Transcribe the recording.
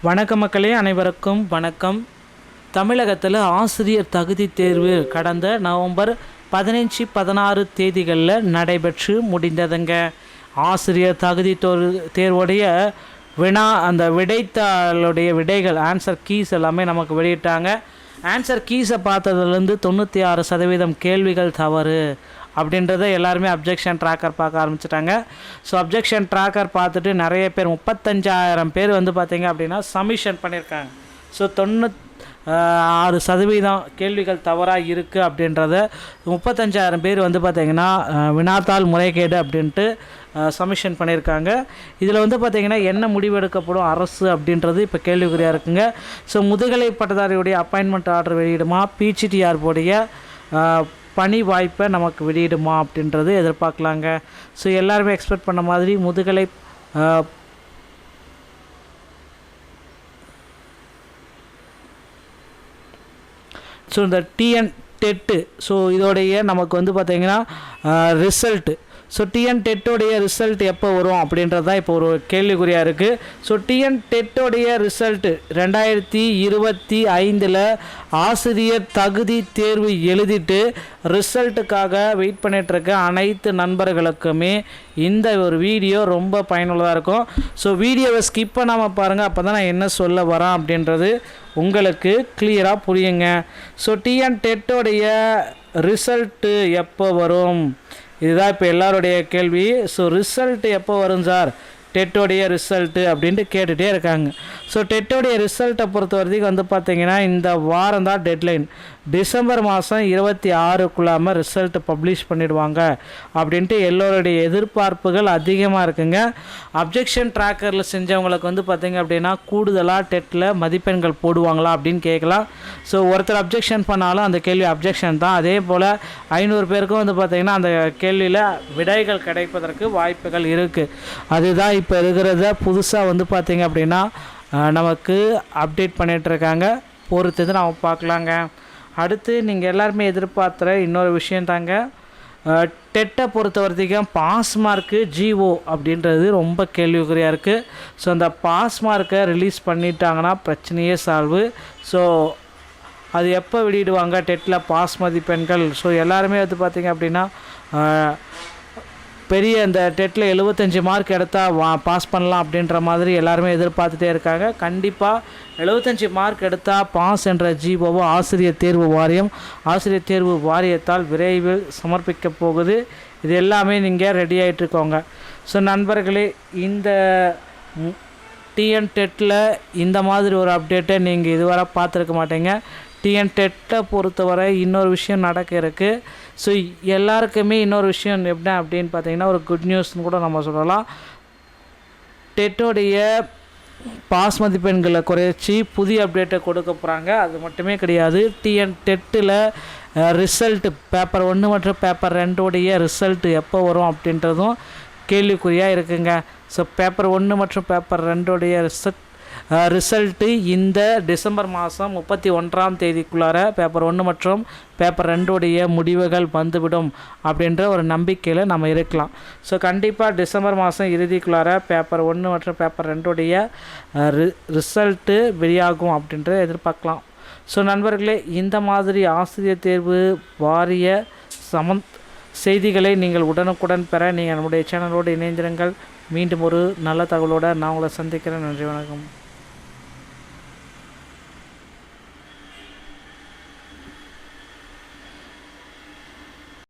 வணக்க மக்களே, அனைவருக்கும் வணக்கம். தமிழகத்தில் ஆசிரியர் தகுதி தேர்வு கடந்த நவம்பர் 15, 16 தேதிகளில் நடைபெற்று முடிந்ததுங்க. ஆசிரியர் தகுதி தேர்வுடைய அந்த விடைத்தாளுடைய விடைகள், ஆன்சர் கீஸ் எல்லாமே நமக்கு வெளியிட்டாங்க. ஆன்சர் கீஸை பார்த்ததுலேருந்து 96% கேள்விகள் தவறு அப்படின்றத எல்லாருமே அப்ஜெக்ஷன் ட்ராக்கர் பார்க்க ஆரம்பிச்சிட்டாங்க. ஸோ அப்ஜெக்ஷன் ட்ராக்கர் பார்த்துட்டு நிறைய பேர் 35,000 பேர் பார்த்திங்க அப்படின்னா சப்மிஷன் பண்ணியிருக்காங்க. ஸோ 96% கேள்விகள் தவறாக இருக்குது அப்படின்றத 35,000 பேர் பார்த்திங்கன்னா வினாத்தாள் முறைகேடு அப்படின்ட்டு சப்மிஷன் பண்ணியிருக்காங்க. இதில் பார்த்திங்கன்னா என்ன முடிவெடுக்கப்படும் அரசு அப்படின்றது இப்போ கேள்விக்குறியாக இருக்குங்க. ஸோ முதுகலை பட்டதாரியுடைய அப்பாயின்மெண்ட் ஆர்டர் வெளியிடுமா, பிஜிடிஆர் போடைய பணி வாய்ப்பை நமக்கு வெளியிடுமா அப்படின்றது எதிர்பார்க்கலாங்க. ஸோ எல்லாருமே எக்ஸ்பெக்ட் பண்ண மாதிரி முதுகலை ஸோ இந்த டிஎன் டெட்டு ஸோ இதோடைய நமக்கு பார்த்திங்கன்னா ரிசல்ட்டு. ஸோ டிஎன் டெட்டோடைய ரிசல்ட் எப்போ வரும் அப்படின்றது தான் இப்போ ஒரு கேள்விக்குறியாக இருக்குது. ஸோ டிஎன் டெட்டோடைய ரிசல்ட்டு 2025 ஆசிரியர் தகுதி தேர்வு எழுதிட்டு ரிசல்ட்டுக்காக வெயிட் பண்ணிகிட்ருக்க அனைத்து நண்பர்களுக்குமே இந்த ஒரு வீடியோ ரொம்ப பயனுள்ளதாக இருக்கும். ஸோ வீடியோவை ஸ்கிப் பண்ணாமல் பாருங்கள், அப்போ தான் நான் என்ன சொல்ல வரேன் அப்படின்றது உங்களுக்கு கிளியராக புரியுங்க. ஸோ டிஎன் டெட்டோடைய ரிசல்ட்டு எப்போ வரும், இதுதான் இப்போ எல்லாருடைய கேள்வி. ஸோ ரிசல்ட்டு எப்போ வரும் சார், டெட்டோடைய ரிசல்ட்டு அப்படின்ட்டு கேட்டுகிட்டே இருக்காங்க. ஸோ டெட்டோடைய ரிசல்ட்டை பொறுத்த வரைக்கும் பார்த்திங்கன்னா இந்த வாரம் தான் டெட்லைன். டிசம்பர் மாதம் 26க்குள்ளாமல் ரிசல்ட்டு பப்ளிஷ் பண்ணிடுவாங்க அப்படின்ட்டு எல்லோருடைய எதிர்பார்ப்புகள் அதிகமாக இருக்குங்க. அப்ஜெக்ஷன் ட்ராக்கரில் செஞ்சவங்களுக்கு பார்த்திங்க அப்படின்னா கூடுதலாக டெட்டில் மதிப்பெண்கள் போடுவாங்களா அப்படின்னு கேட்கலாம். ஸோ ஒருத்தர் அப்ஜெக்ஷன் பண்ணாலும் அந்த கேள்வி அப்ஜெக்ஷன் தான். அதே போல் 500 பேருக்கும் பார்த்திங்கன்னா அந்த கேள்வியில் விடைகள் கிடைப்பதற்கு வாய்ப்புகள் இருக்குது. அதுதான் இப்போ இருக்கிறத புதுசாக பார்த்திங்க அப்படின்னா நமக்கு அப்டேட் பண்ணிகிட்ருக்காங்க. பொறுத்தது நம்ம பார்க்கலாங்க. அடுத்து நீங்கள் எல்லாருமே எதிர்பார்த்துற இன்னொரு விஷயம் தாங்க, டெட்டை பொறுத்த வரைக்கும் பாஸ் மார்க்கு ஜிஓ அப்படின்றது ரொம்ப கேள்விக்குறியாக இருக்குது. ஸோ அந்த பாஸ் மார்க்கை ரிலீஸ் பண்ணிட்டாங்கன்னா பிரச்சனையே சால்வு. ஸோ அது எப்போ வெளியிடுவாங்க டெட்டில் பாஸ் மதிப்பெண்கள்? ஸோ எல்லாருமே பார்த்திங்க அப்படின்னா பெரிய இந்த டெட்டில் 75 மார்க் எடுத்தால் பாஸ் பண்ணலாம் அப்படின்ற மாதிரி எல்லாருமே எதிர்பார்த்துட்டே இருக்காங்க. கண்டிப்பாக 75 மார்க் எடுத்தால் பாஸ் என்ற ஜிஓவை ஆசிரியர் தேர்வு வாரியத்தால் விரைவில் சமர்ப்பிக்க போகுது. இது எல்லாமே நீங்கள் ரெடி ஆகிட்டுருக்கோங்க. ஸோ நண்பர்களே, இந்த டிஎன் டெட்டில் இந்த மாதிரி ஒரு அப்டேட்டை நீங்கள் இதுவரை பார்த்துருக்க மாட்டீங்க. டிஎன் டெட்டை பொறுத்தவரை இன்னொரு விஷயம் நடக்க இருக்குது. ஸோ எல்லாருக்குமே இன்னொரு விஷயம் எப்படி அப்படின்னு பார்த்தீங்கன்னா ஒரு குட் நியூஸ்னு கூட நம்ம சொல்லலாம். டெட்டோடைய பாஸ் மதிப்பெண்களை குறைச்சி புதிய அப்டேட்டை கொடுக்க போகிறாங்க. அது மட்டுமே கிடையாது, டிஎன் டெட்டில் ரிசல்ட்டு பேப்பர் 1 மற்றும் பேப்பர் 2 ரிசல்ட்டு எப்போ வரும் அப்படின்றதும் கேள்விக்குறியாக இருக்குங்க. ஸோ பேப்பர் 1 மற்றும் பேப்பர் 2 ரிசல்ட்டு இந்த டிசம்பர் மாதம் 31ஆம் தேதிக்குள்ளார பேப்பர் 1 மற்றும் பேப்பர் 2 முடிவுகள் வந்துவிடும் அப்படின்ற ஒரு நம்பிக்கையில் நம்ம இருக்கலாம். ஸோ கண்டிப்பாக டிசம்பர் மாதம் இறுதிக்குள்ளார பேப்பர் 1 மற்றும் பேப்பர் 2 ரிசல்ட்டு வெளியாகும் அப்படின்ற எதிர்பார்க்கலாம். ஸோ நண்பர்களே, இந்த மாதிரி ஆசிரியர் தேர்வு வாரிய செய்திகளை நீங்கள் உடனுக்குடன் பெற நீங்கள் நம்முடைய சேனலோடு இணைந்திருங்கள். மீண்டும் ஒரு நல்ல தகவலோடு நான் உங்களை சந்திக்கிறேன். நன்றி, வணக்கம்.